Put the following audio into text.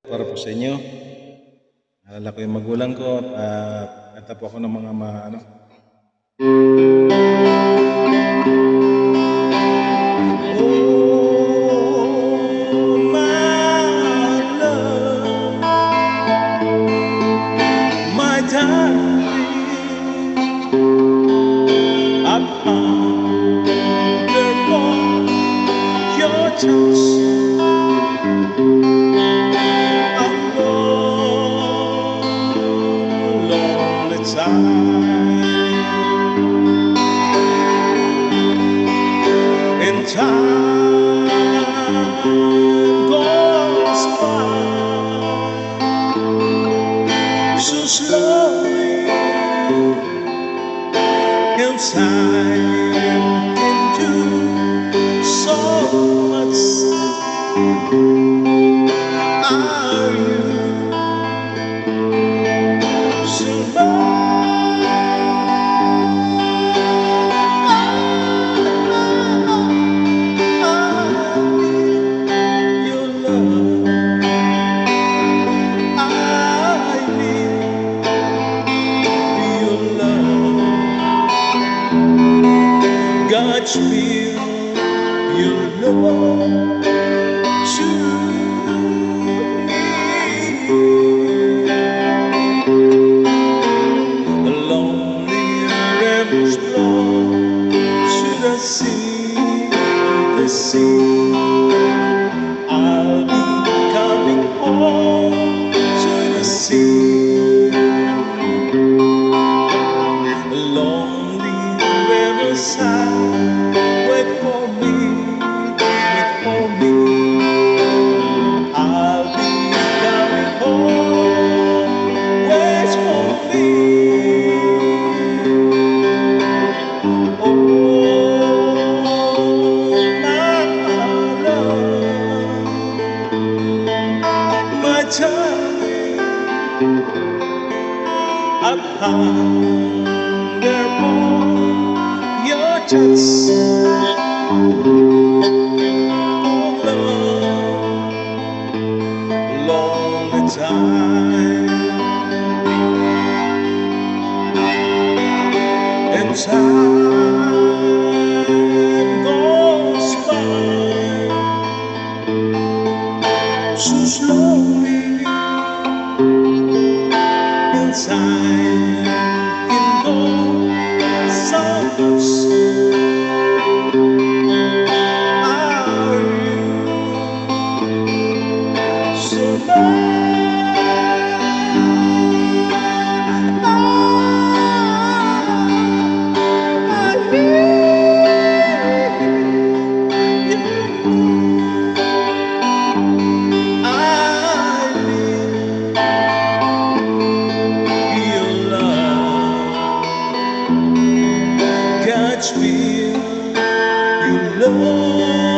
Para po sa inyo. Naalala ko yung magulang ko at kanta po ako ng mga Oh, my love, my darling, I've hungered for your touch. And time goes by so slowly, and time can do so much. Are you so God's will, your love to me. The lonely rivers flow to the sea. I'll be coming home to the sea. The lonely riverside, wait for me, wait for me. I'll be coming home, wait for me. Oh, my love, my darling, I've hungered for your touch. Long time, and time goes by so slowly, and time can go so much. Are you so God's will, you love.